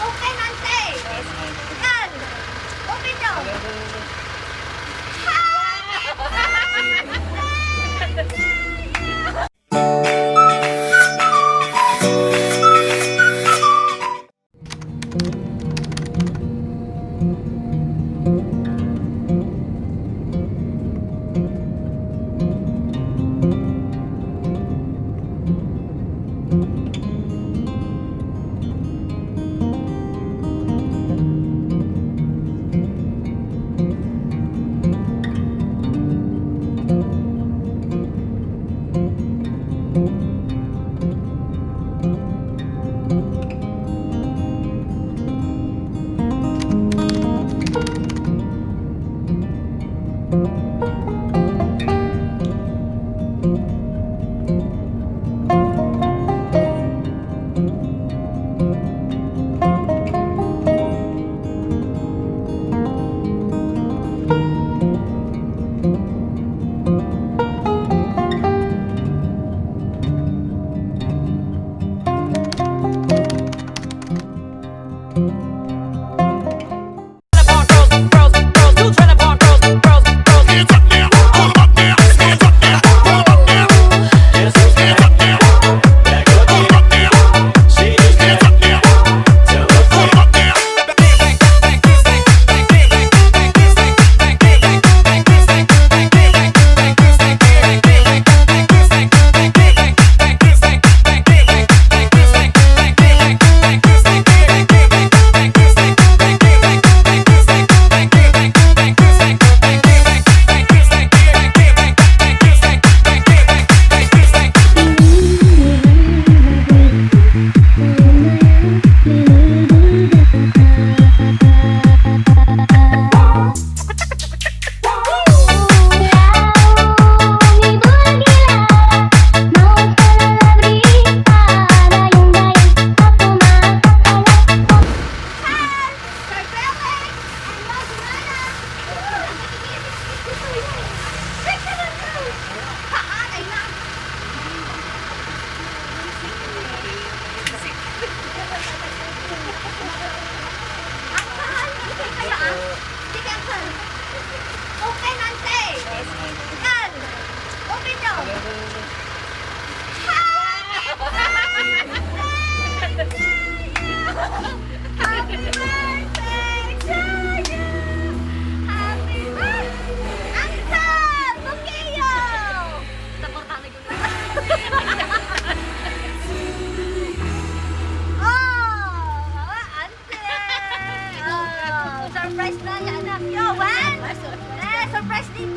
Open ante! Yan! Open nyo! Open ante! Yan! Open nyo! Happy birthday to you! Happy birthday! Angsan! Bukiyo! Naportalo yun. Surprise na yan, anak. Yo, Wan! Surprise din.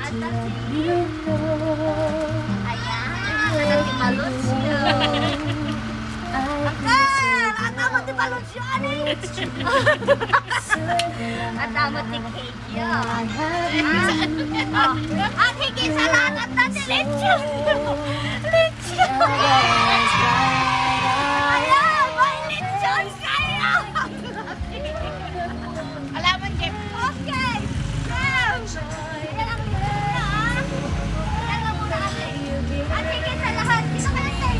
Anak si... Ayan, anak si Malucio. Anak mo si Malucio, ani? Anak mo si Kekyo. At higit sa lahat na si Lechon. Lechon! Ayan, may lechon kayo! Alaman, Jeff. Okay. Now. Yan ang muna, ah. Yan ang muna, ate. At higit sa lahat. Dito ka lang, Tay.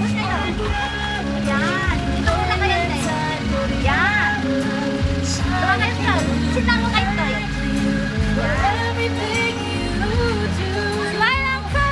Push kayo. Yan. Dito muna kayo, Tay. Yan. Dito ka kayo, Tay. Sitang mo kayo, Tay. Yan. Smile ang ka.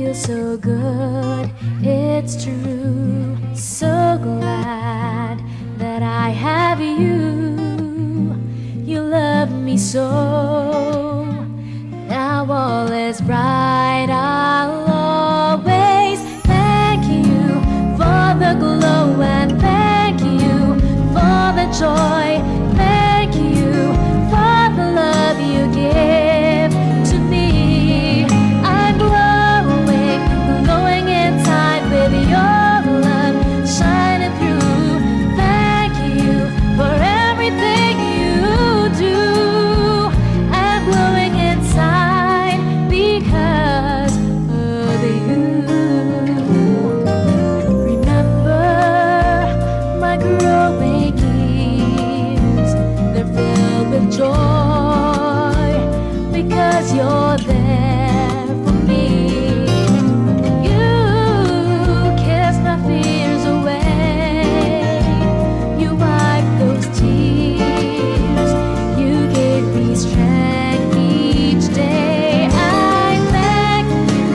feels so good, it's true. So glad that I have you. You love me so. Now all is bright, I'll always thank you for the glow and thank you for the joy. Thank you for the love you give to me. I'm glowing, glowing inside with your love shining through. Thank you for everything you do. I'm glowing inside because of you. Remember my growing years, they're filled with joy because you're there for me. You kiss my fears away. You wipe those tears. You gave me strength each day. I thank you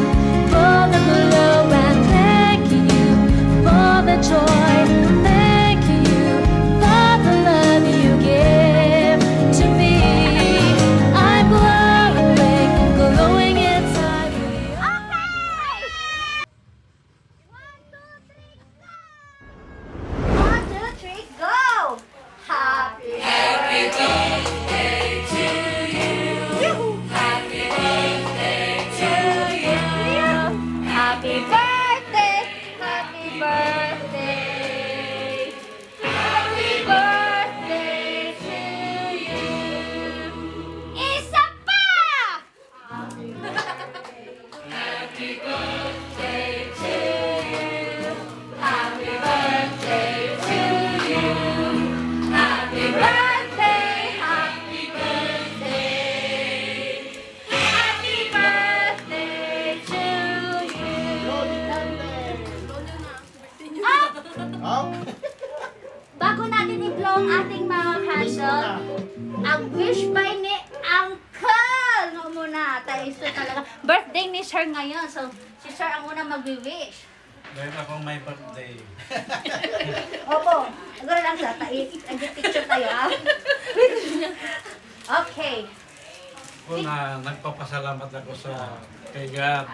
for the glow and thank you for the joy. Thank you for the love you give to me. I'm glowing, glowing inside with you. Okay! 1, 2, 3, go! Happy birthday to you. Happy birthday to you. Happy birthday, happy birthday. Happy birthday to you. Isa pa! Happy birthday to you. Happy birthday to you. Happy birthday, happy birthday. Happy birthday to you. Ah! Bago natin i-blow ang ating mga candle, ang wish by ni Uncle! No muna, tayo ito talaga. Birthday ni Sir ngayon, so si Sir ang unang mag-wish. Dahil akong may birthday. Opo, agora lang sa picture tayo, ha? Okay. Una, nagpapasalamat ako sa kay God.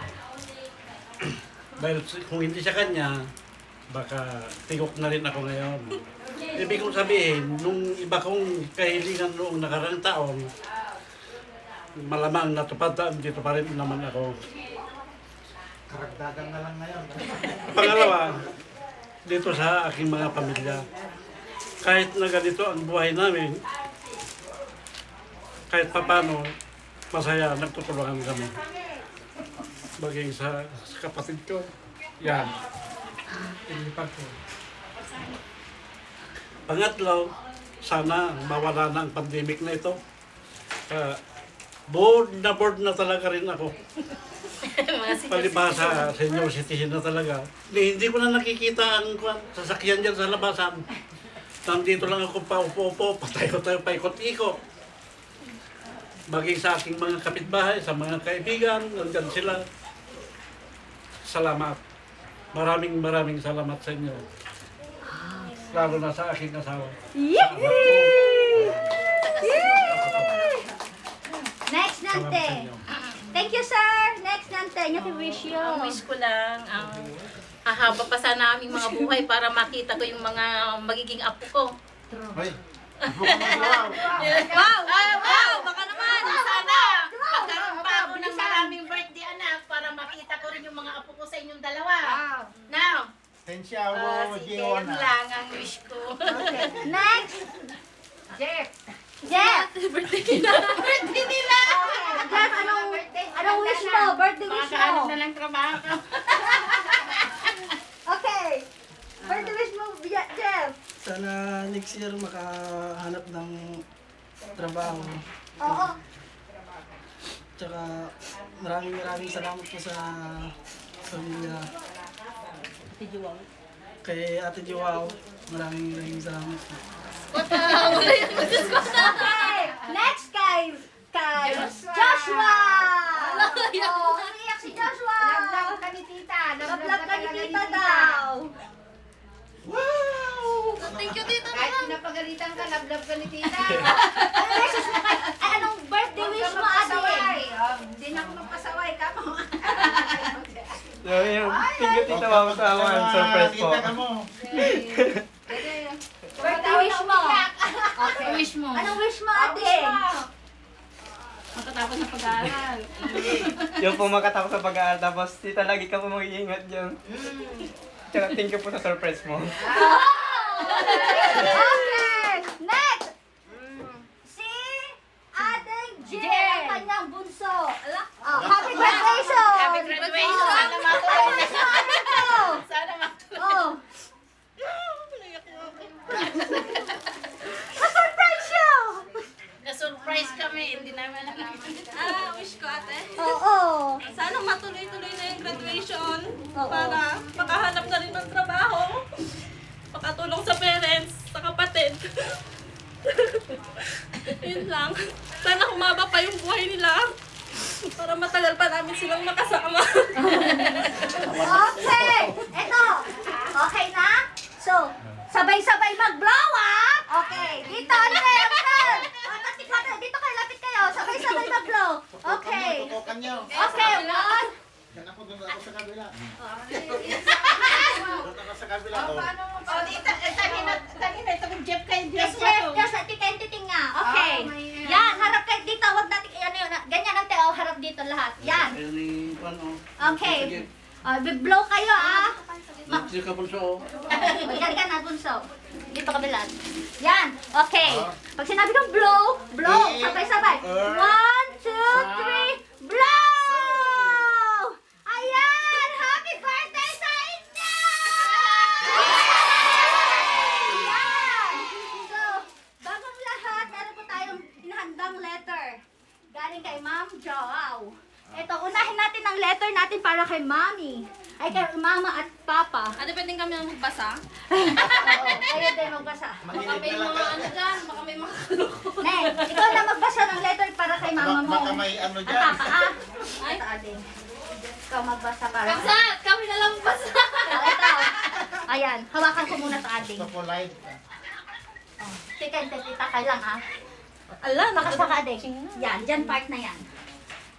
Dahil kung hindi siya kanya, baka tigok na rin ako ngayon. Ibig kong sabihin, nung iba kong kahilingan noong nakarang taon, malamang natupad dito pa rin naman ako. Karagdagan na lang ngayon. Pangalawa, dito sa aking mga pamilya, kahit na ganito ang buhay namin, kahit papano, masaya, nagtutulungan kami. Bagay sa kapatid ko, yan. Ilipat ko. Pangatlo, sana mawala na ang pandemic na ito. Bored na talaga rin ako. Palibasa, senior citizen na talaga. Hindi ko na nakikita ang sasakyan dyan sa labasan. Nandito lang ako paupo-upo, patayo-tayo, paikot-ikot. Maging sa aking mga kapitbahay, sa mga kaibigan, nandyan sila. Salamat. Maraming salamat sa inyo. Lalo na sa aking asawa. Next nante. Thank you, sir. Next nante. Wish you. Ang wish ko lang, ang hahaba pa sana aming mga buhay para makita ko yung mga magiging apo ko. Hoy! Wow! Wow! Baka naman! Sana! Magkaroon pa ako ng maraming birthday anak para makita ko rin yung mga apo ko sa inyong dalawa. Now, Tensya sige, yun lang ang wish ko. Okay. Next. Jeff! Jeff. Birthday nila! Birthday nila! Jeff, anong wish mo? Birthday wish Makakahanap mo? na lang trabaho ko. Okay. Birthday wish mo, Jeff. Sana next year makahanap ng trabaho. Oo. Tsaka maraming salamat po sa pamilya. Kay Ate Joao, maraming salamat po. Okay. Next kay Joshua. Oh, umiyak si Joshua. Love ka ni tita daw. Thank you, tita. Kahit pinapagalitan ka, love ka ni tita. Ano beses mo kay... Ay, anong birthday wish mo, ate? Hindi na ako magpasaway ka mo. So, yun. Thank you, Tita Mama, sa awan. Surprise po. Birthday wish mo. Okay. Wish mo. Anong wish mo, ate? Makatapos ng pag-aaral. Yung po makatapos sa pag-aaral, tapos tita, lagi ka po mag-iingat dyan. Tsaka thank you po sa surprise mo. Okay! Next! Si Ating J, ang kanyang bunso. Oh, happy graduation! Happy graduation. Sana matuloy na. Sana matuloy. Oh. Na-surprise siya! Na-surprise kami. Hindi namin alam. Wish ko, ate. Oo. Sana matuloy-tuloy na yung graduation Oo. para makahanap na rin ng trabaho. Makatulong sa parents, sa kapatid. Yun lang. Sana humaba pa yung buhay nila para matagal pa namin silang makasama. Okay! Ito! Okay na? So, sabay-sabay mag-blow up! Okay. Dito, ano kayo? Dito kayo, lapit kayo. Sabay-sabay mag-blow. Okay. Tutukan niyo. Okay, one. Yan ako, doon ako sa kabila. Doon ako sa kabila. Oh. Oh, dito. Tangin na. Ito kung Jeff kayo. Yes, titing nga. Okay. Oh, my God. Yan, harap kayo dito. Huwag natin, ano yun, ganyan ang teo, harap dito lahat. Yan. Ayun ni Pano. Okay. Biblow kayo, ah. Sige ka bunso. O, yan ka na, bunso. Dito kabilang. Yan. Okay. Pag sinabi kong blow, blow. Sabay-sabay. 1, 2, 3, blow! Ayan! Happy birthday sa inyo! Ayan! So, bagong lahat, meron po tayong inahandang letter. Galing kay Ma'am Joao. Ito, unahin natin ang letter natin para kay Mami. Ay, kay Mama at Papa. Ate, pwedeng kami ang magbasa? Oo, kayo din magbasa. Baka may mga ano dyan, baka may mga kaloko. Nen, ikaw na magbasa ng letter para kay Mama mo. Baka may ano At dyan. Papa, ah. Ay. Ito, ate. Ikaw magbasa para. Kapsat! Kami na lang magbasa! Oh, ito. Ayan, hawakan ko muna sa ating. Ito po live. Tita, kayo lang, ah. Ala, Nakasa ka, ate. Yan, dyan part na yan.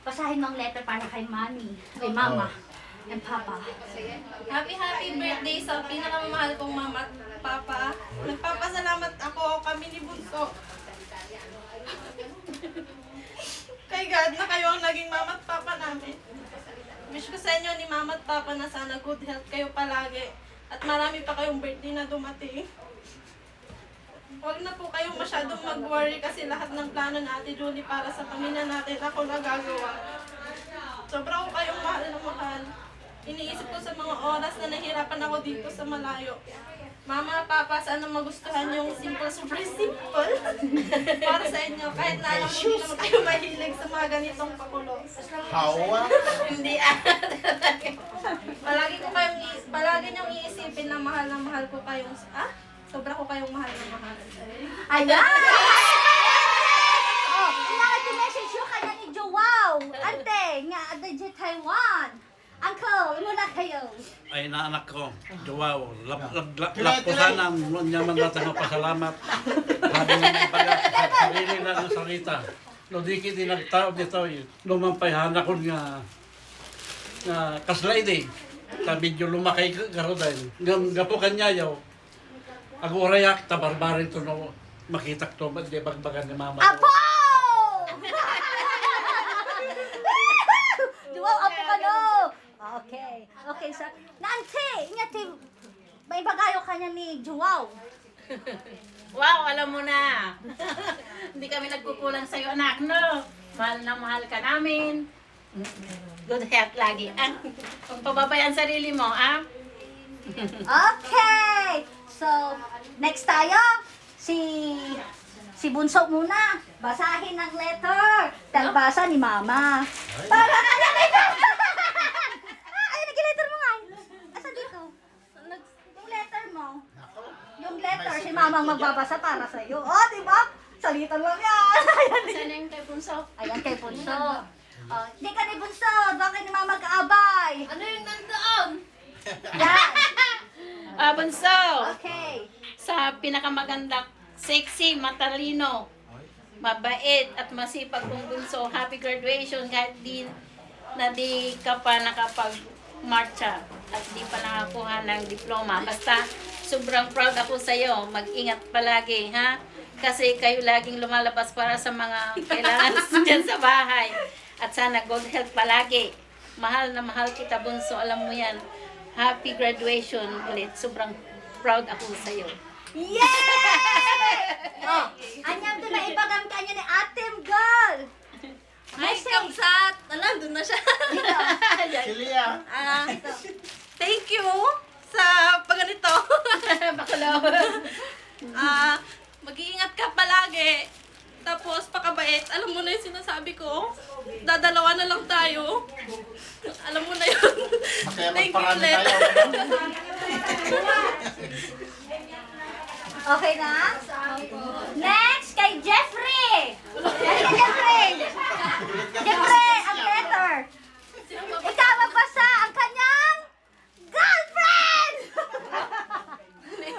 Basahin mo ang letter para kay Mami, kay Mama, and Papa. Happy birthday sa pinakamamahal kong mama at papa. Nagpapasalamat ako kami ni Bunso. Kay God na kayo ang naging mama at papa namin. Wish ko sa inyo ni mama at papa na sana good health kayo palagi. At marami pa kayong birthday na dumating. Huwag na po kayong masyadong mag-worry kasi lahat ng plano na Ate Julie para sa pamilya natin ako nagagawa. Sobra ko kayong mahal na mahal. Iniisip ko sa mga oras na nahirapan ako dito sa malayo. Mama, Papa, sana magustuhan yung simple, super simple para sa inyo. Kahit na alam ko hindi naman kayo mahilig sa mga ganitong pakulo. Hawa. Hindi Palagi niyong iisipin na mahal ko kayong, sobra ko kayong mahal na mahal. Ayan! Oh, kailangan i-message yung kanya ni Joao. Ante, nga, adagyo Taiwan. Uncle, muna kayo. Ay naanak ko, Joao, lap po sana niya man natin ang pasalamat. Sabi niya sa sarili lang ng salita. No di kiti nagtaob dito, lumampayhan ako nga kaslide. Sa medyo lumakay karodan. Gapo kanya yaw. Agurayak tabarbarin to no makita ko to, di bagbagan ni mama. Apo! Joao, apo ka no! Okay. Okay, sir. Naante, ingati, may bagayo kanya ni Joao. Wow, alam mo na. Hindi kami nagkukulang sa'yo, anak, no? Mahal na mahal ka namin. Good health lagi. Kung pababayaan sarili mo, Okay! So, next tayo, si Bunso muna. Basahin ang letter. Tagbasa ni Mama. Para ka na Ay, nag-letter mo nga. Asa dito? Yung letter mo. Yung letter, si Mama ang magbabasa para sa'yo. Oh, di ba? Salitan lang yan. Sana yung kay Bunso. Ayan kay Bunso. Oh, hindi ka ni Bunso. Bakit ni Mama kaabay? Ano yung nandoon? Yan. Bunso, Okay. sa pinakamaganda, sexy, matalino, mabait at masipag kong bunso, happy graduation kahit di ka pa nakapag-marcha at di pa nakakuha ng diploma. Basta sobrang proud ako sa iyo. Mag-ingat palagi, ha? Kasi kayo laging lumalabas para sa mga kailangan dyan sa bahay. At sana good health palagi. Mahal na mahal kita, bunso. Alam mo yan. Happy graduation ulit. Sobrang proud ako sa iyo. Yay! Oh, anyam doon na ibagam ka niya ni Atem Girl. Ay, kamsat! Alam, doon na siya. Si Lia. Thank you sa pagganito. Bakulaw. Mag-iingat ka palagi. Tapos, pakabait. Alam mo na yung sinasabi ko. Dadalawa na lang tayo. Alam mo na yun. Masaya Thank you, magparami Let. tayo. Okay na? Next, kay Jeffrey. Kay Jeffrey. Jeffrey, ang letter. Ikaw magbasa ang kanyang girlfriend.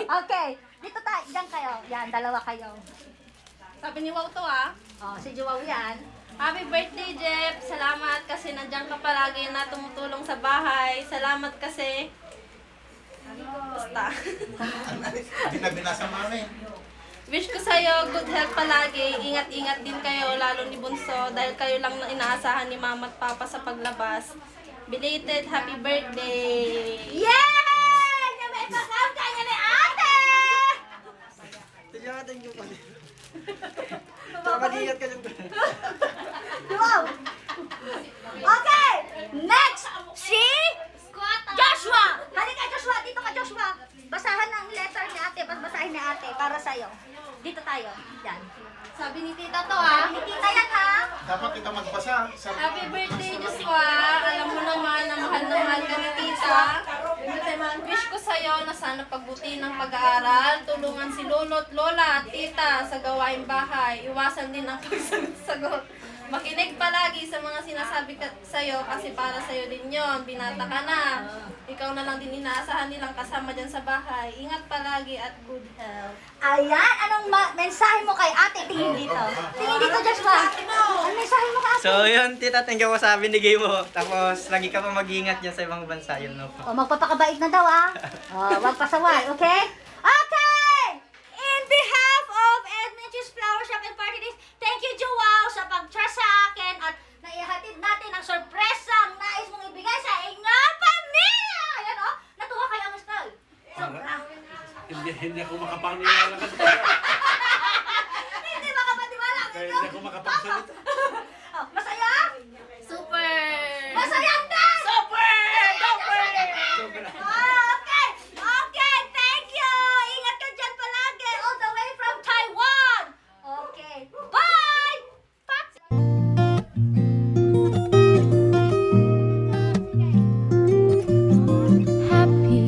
Okay, dito tayo. Diyan kayo. Yan, dalawa kayo. Sabi ni Wow to Oh, si Joao yan. Happy birthday, Jeff! Salamat kasi nandiyan ka palagi na tumutulong sa bahay. Salamat kasi. Basta. Hindi na binasa mami. Wish ko sa'yo good health palagi. Ingat-ingat din kayo, lalo ni Bunso, dahil kayo lang na inaasahan ni Mama at Papa sa paglabas. Belated happy birthday! Yay! Nga may ipagam ka niya ni ate! Thank you pa. Mag-ingat ka dyan. Wow! Okay! Next! Si Joshua! Halika Joshua! Dito ka Joshua! Basahan ang letter ni ate. Basahin ni ate para sa'yo. Dito tayo. Yan. Sabi ni Tita to Sabi ni tita yan ha? Dapat ikaw magbasa. Happy birthday, Joshua! Alam mo naman na mahal ka ni Tita. Wish ko sa'yo na sana pagbutihin ng pag-aaral, tulungan si Lolo at Lola at Tita sa gawaing bahay. Iwasan din ang pagsagot. Makinig palagi sa mga sinasabi sa'yo kasi para sa'yo din yon. Binata ka na. Ikaw na lang din inaasahan nilang kasama dyan sa bahay. Ingat palagi at good health. Ayan. Anong mensahe mo kay ate? Tingin dito. Tingin dito Joshua. Anong mensahe mo kay ate? So yun, tita, thank you po sa binigay mo. Tapos, lagi ka pa mag-ingat dyan sa ibang bansa. Yun, no po. O, magpapakabait na daw ah. O, wag pasaway, okay? Okay! In behalf of Edmonton's Flower Shop and Party Days, thank you Joao sa pag-trust sa akin at naihatid natin ang sorpresang nais mong ibigay sa inyong pamilya! Ayan o, natuwa kayo ang style. Sobrang. Hindi ako makapaniwala kasi. Hindi makapaniwala ang Kaya inyong hindi ako makapagsalita. Oh, masaya? Super! Masaya din! Super! Super! Okay! Okay! Thank you! Ingat ka dyan palagi! All the way from Taiwan! Okay. Bye! Pax! Happy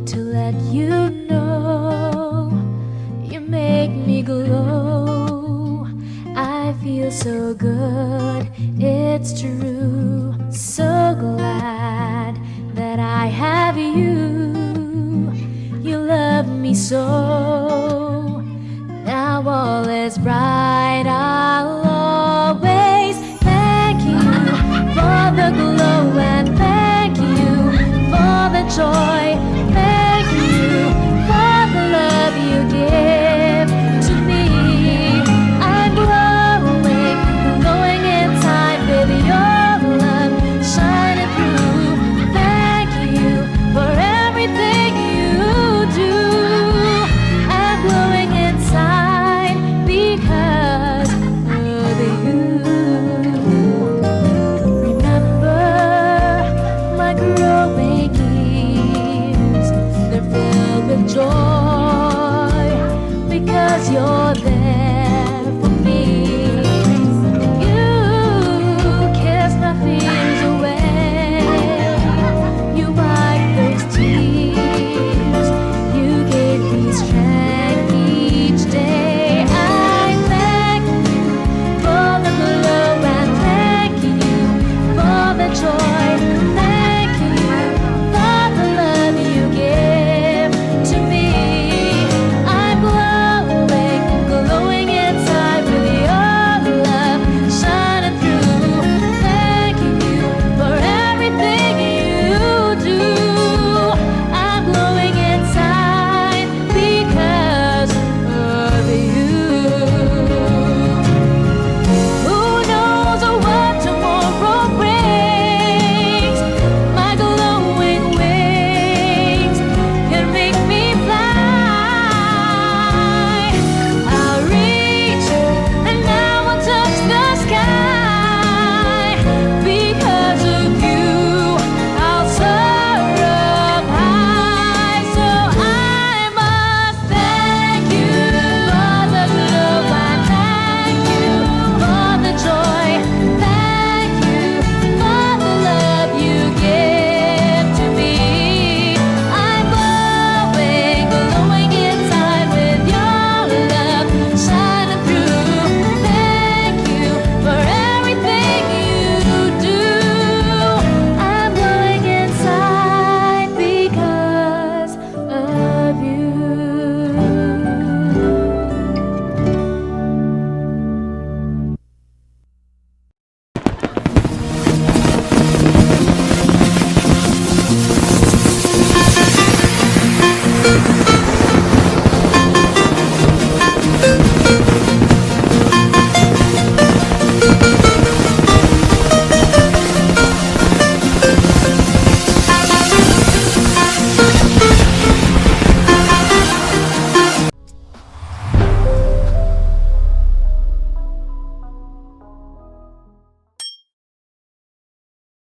to let you know you make me glow. I feel so good, it's true. So glad that I have you. You love me so.